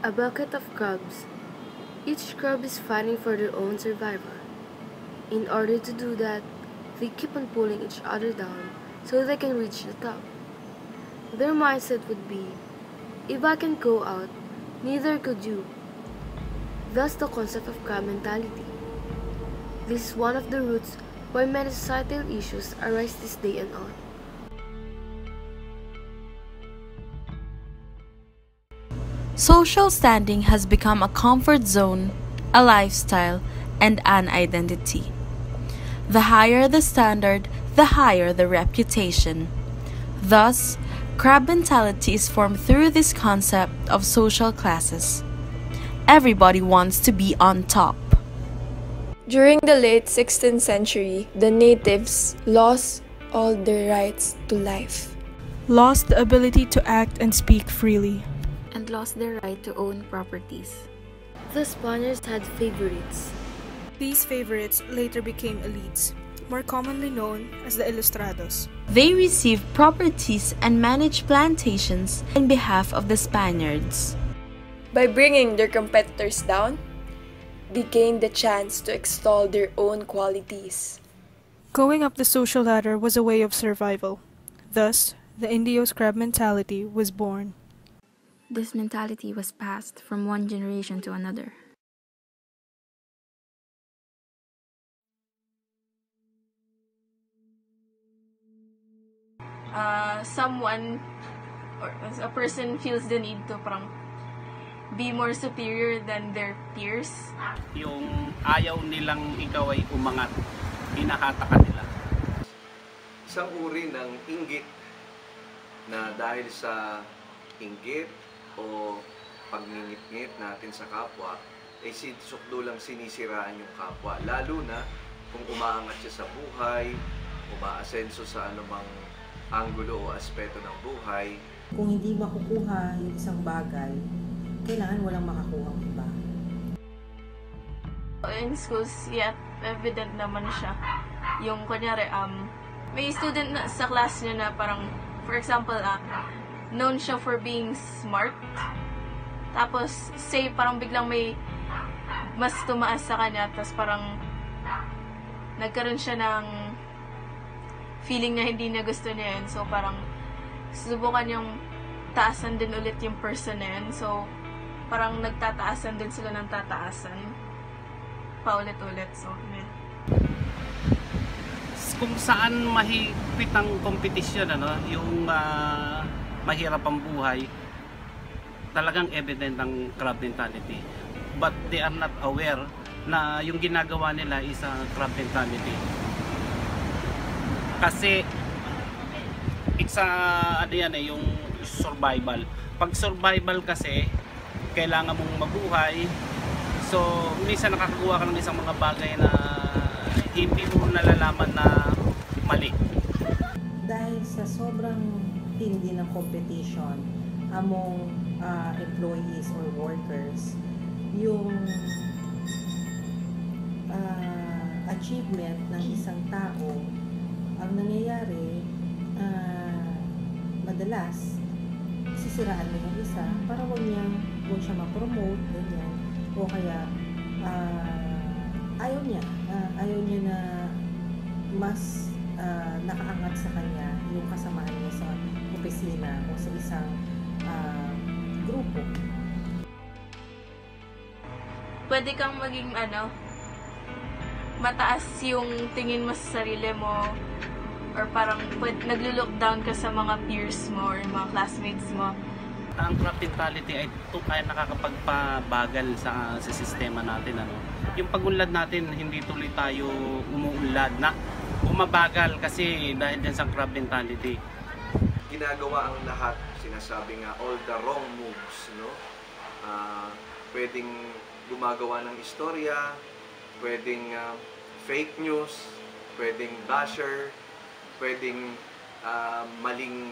A bucket of crabs. Each crab is fighting for their own survival. In order to do that, they keep on pulling each other down so they can reach the top. Their mindset would be, if I can go out, neither could you. Thus the concept of crab mentality. This is one of the roots why many societal issues arise this day and on. Social standing has become a comfort zone, a lifestyle, and an identity. The higher the standard, the higher the reputation. Thus, crab mentality is formed through this concept of social classes. Everybody wants to be on top. During the late 16th century, the natives lost all their rights to life, lost the ability to act and speak freely, and lost their right to own properties. The Spaniards had favorites. These favorites later became elites, more commonly known as the Ilustrados. They received properties and managed plantations in behalf of the Spaniards. By bringing their competitors down, they gained the chance to extol their own qualities. Going up the social ladder was a way of survival. Thus, the Indios crab mentality was born. This mentality was passed from one generation to another. Someone or a person feels the need to parang be more superior than their peers. Yung ayaw nilang ikaw ay umangat, hinahata ka nila. Isang uri ng inggit na dahil sa inggit o pagngingit-ngit natin sa kapwa, ay sukdulang sinisiraan yung kapwa. Lalo na kung umaangat siya sa buhay, umaasenso sa anumang anggulo o aspeto ng buhay. Kung hindi makukuha yung isang bagay, kailangan walang makakuha ang iba. In schools, yeah, evident naman siya. Yung kunyari, may student na, sa class niya na parang, for example, known siya for being smart. Tapos, say, parang biglang may mas tumaas sa kanya, tapos parang nagkaroon siya ng feeling na hindi niya gusto niya yun. So, parang subukan yung taasan din ulit yung person na yun. So, parang nagtataasan din sila ng tataasan. Paulit-ulit. So, yun. Kung saan mahigpit ang kompetisyon, yung mahirap ang buhay, talagang evident ang crab mentality. But they are not aware na yung ginagawa nila is a crab mentality. Kasi it's yung survival. Pag survival kasi, kailangan mong mabuhay. So, minsan nakakakuha ka ng isang mga bagay na hindi mo nalalaman na mali. Dahil sa sobrang tindi ng competition among employees or workers, yung achievement ng isang tao, ang nangyayari, madalas, sisiraan mo yung isa para huwag siya ma-promote, ganyan, o kaya ayaw niya na mas nakaangat sa kanya yung kasamaan niya sa opisina o sa isang grupo. Pwede kang maging mataas yung tingin mo sa sarili mo, or parang naglo-look down ka sa mga peers mo or mga classmates mo. Ang crab mentality ay nakakapagpabagal sa sistema natin. Yung pag-unlad natin, hindi tuloy tayo umuunlad na bumabagal kasi dahil din sa crab mentality. Ginagawa ang lahat, sinasabi nga, all the wrong moves, no? Pwedeng gumagawa ng istorya, pwedeng fake news, pwedeng basher, pwedeng maling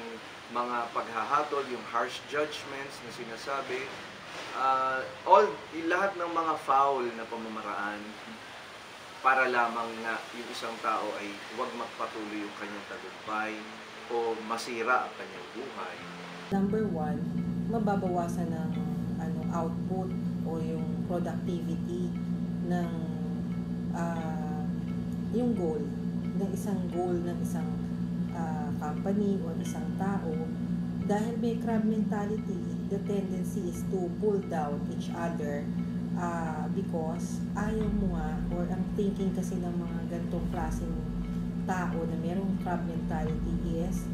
mga paghahatol, yung harsh judgments na sinasabi. Lahat ng mga foul na pamamaraan para lamang na yung isang tao ay huwag magpatuloy yung kanyang tagumpay o masira ang kanyang buhay. Number one, mababawasan ng output o yung productivity ng yung goal ng isang company o isang tao. Dahil may crab mentality, the tendency is to pull down each other because ayaw mo nga, or ang thinking kasi ng mga ganitong klaseng tao na merong crab mentality is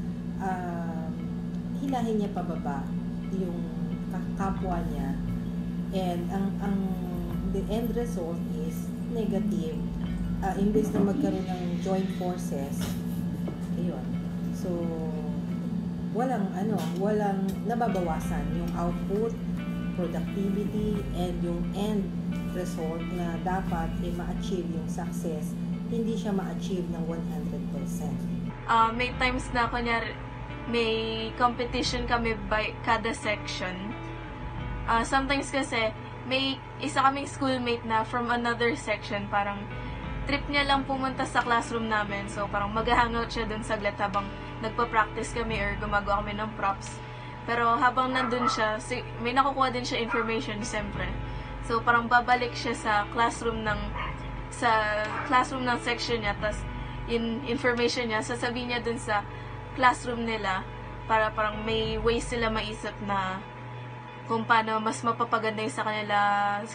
hilahin niya pababa yung kapwa niya, and ang the end result is negative. Imbes na magkaroon ng joint forces, ayun, so walang nababawasan yung output, productivity, and yung end result na dapat ma-achieve yung success, hindi siya ma-achieve ng 100%. May times na kunyari may competition kami by kada section. Sometimes kasi may isa kaming schoolmate na from another section, parang trip niya lang pumunta sa classroom namin. So parang mag-hangout siya dun saglit habang nagpa-practice kami or gumagawa kami ng props. Pero habang nandun siya, may nakukuha din siya information siyempre. So parang babalik siya sa classroom ng section niya, tas in information niya sasabihin niya dun sa classroom nila para parang may ways sila maisip na kung paano mas mapapaganda yung sa kanila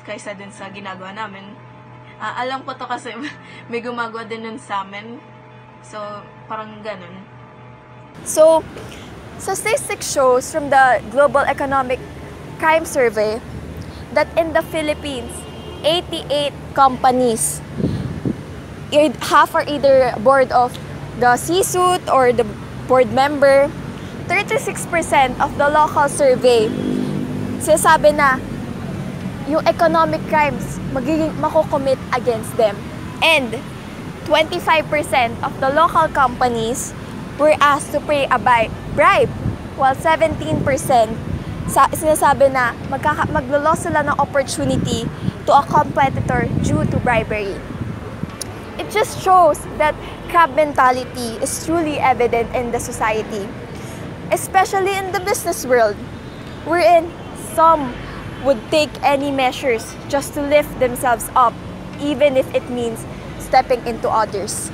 kaysa din sa ginagawa namin. Alam ko to kasi may gumagawa din nun sa amin. So, parang ganun. So, statistics shows from the Global Economic Crime Survey that in the Philippines, 88 companies, half are either board of the C-suite or the board member. 36% of the local survey, sinasabi na yung economic crimes makukommit against them. And 25% of the local companies were asked to pay a bribe, while 17% sinasabi na maglo-loss sila ng opportunity to a competitor due to bribery. It just shows that crab mentality is truly evident in the society, especially in the business world, wherein some would take any measures just to lift themselves up, even if it means stepping into others.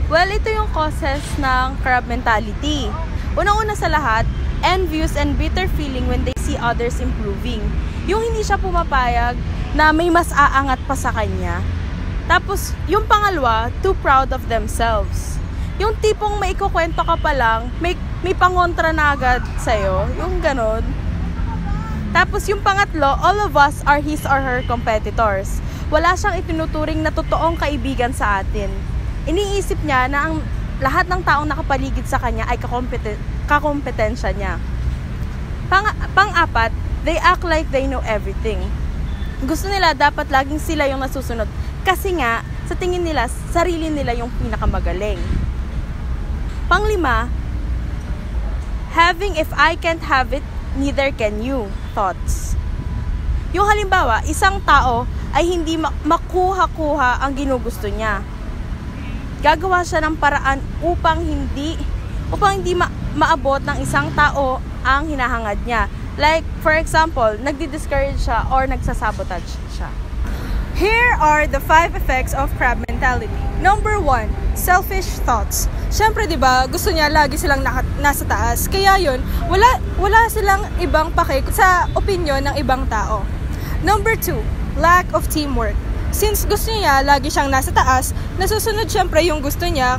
Well, ito yung causes ng crab mentality. Unang-una sa lahat, envious and bitter feeling when they see others improving. Yung hindi siya pumapayag na may mas aangat pa sa kanya. Tapos, yung pangalawa, too proud of themselves. Yung tipong may ikukwento ka pa lang, may pangontra na agad sa'yo. Yung ganon. Tapos yung pangatlo, all of us are his or her competitors. Wala siyang itinuturing na totoong kaibigan sa atin. Iniisip niya na ang lahat ng taong nakapaligid sa kanya ay kakompetensya niya. Pang-apat, they act like they know everything. Gusto nila dapat laging sila yung nasusunod. Kasi nga, sa tingin nila, sarili nila yung pinakamagaling. Pang-lima, having if I can't have it, neither can you thoughts. Yung halimbawa, isang tao ay hindi makuha-kuha ang ginugusto niya. Gagawa siya ng paraan upang hindi maabot ng isang tao ang hinahangad niya. Like, for example, nagdi-discourage siya or nagsasabotage siya. Here are the 5 effects of crab mentality. Number 1, selfish thoughts. Siyempre, 'di ba, gusto niya lagi silang nasa taas. Kaya 'yun, wala silang ibang pake sa opinion ng ibang tao. Number 2, lack of teamwork. Since gusto niya lagi siyang nasa taas, nasusunod siyempre yung gusto niya,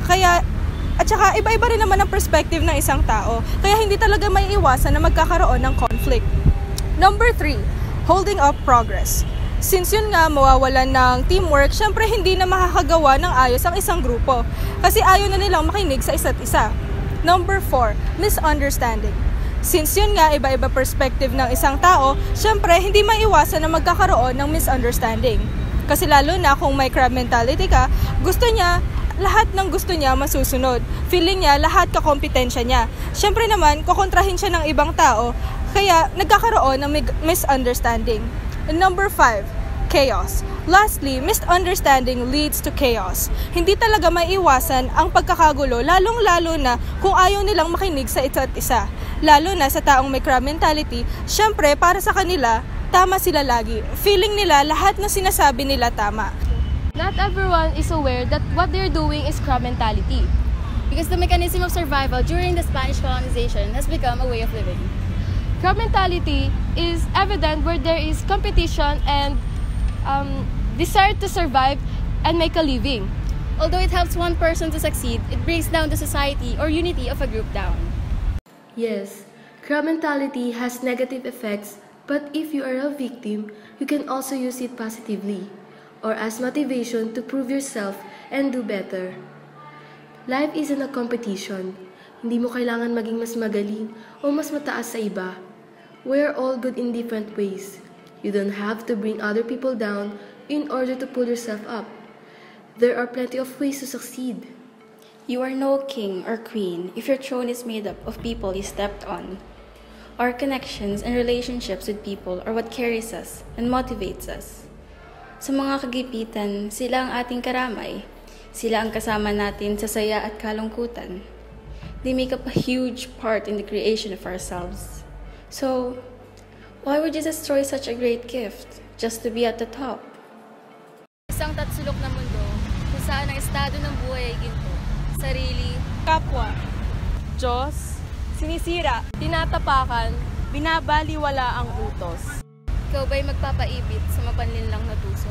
at saka iba-iba rin naman ang perspective ng isang tao. Kaya hindi talaga may iwasan na magkakaroon ng conflict. Number 3, holding up progress. Since yun nga, mawawalan ng teamwork, syempre hindi na makakagawa ng ayos ang isang grupo. Kasi ayaw na nilang makinig sa isa't isa. Number 4, misunderstanding. Since yun nga, iba-iba perspective ng isang tao, syempre hindi maiwasan na magkakaroon ng misunderstanding. Kasi lalo na kung may crab mentality ka, lahat ng gusto niya masusunod. Feeling niya, lahat kakompetensya niya. Syempre naman, kukontrahin siya ng ibang tao, kaya nagkakaroon ng misunderstanding. And number 5, chaos. Lastly, misunderstanding leads to chaos. Hindi talaga maiiwasan ang pagkakagulo, lalong-lalo na kung ayaw nilang makinig sa isa't isa. Lalo na sa taong may crab mentality, syempre para sa kanila, tama sila lagi. Feeling nila lahat na sinasabi nila tama. Not everyone is aware that what they're doing is crab mentality. Because the mechanism of survival during the Spanish colonization has become a way of living. Crab mentality is evident where there is competition and desire to survive and make a living. Although it helps one person to succeed, it brings down the society or unity of a group down. Yes, crab mentality has negative effects, but if you are a victim, you can also use it positively or as motivation to prove yourself and do better. Life isn't a competition. Hindi mo kailangan maging mas magaling o mas mataas sa iba. We're all good in different ways. You don't have to bring other people down in order to pull yourself up. There are plenty of ways to succeed. You are no king or queen if your throne is made up of people you stepped on. Our connections and relationships with people are what carries us and motivates us. Sa mga kagipitan, sila ang ating karamay. Sila ang kasama natin sa saya at kalungkutan. They make up a huge part in the creation of ourselves. So, why would you destroy such a great gift just to be at the top? Isang tatsulok na mundo kung saan ang estado ng buhay ay ginto, sarili, Kapwa, Diyos, sinisira, Tinatapakan, binabaliwala ang utos. ikaw ba'y magpapaibit sa mapanlinlang na tuso?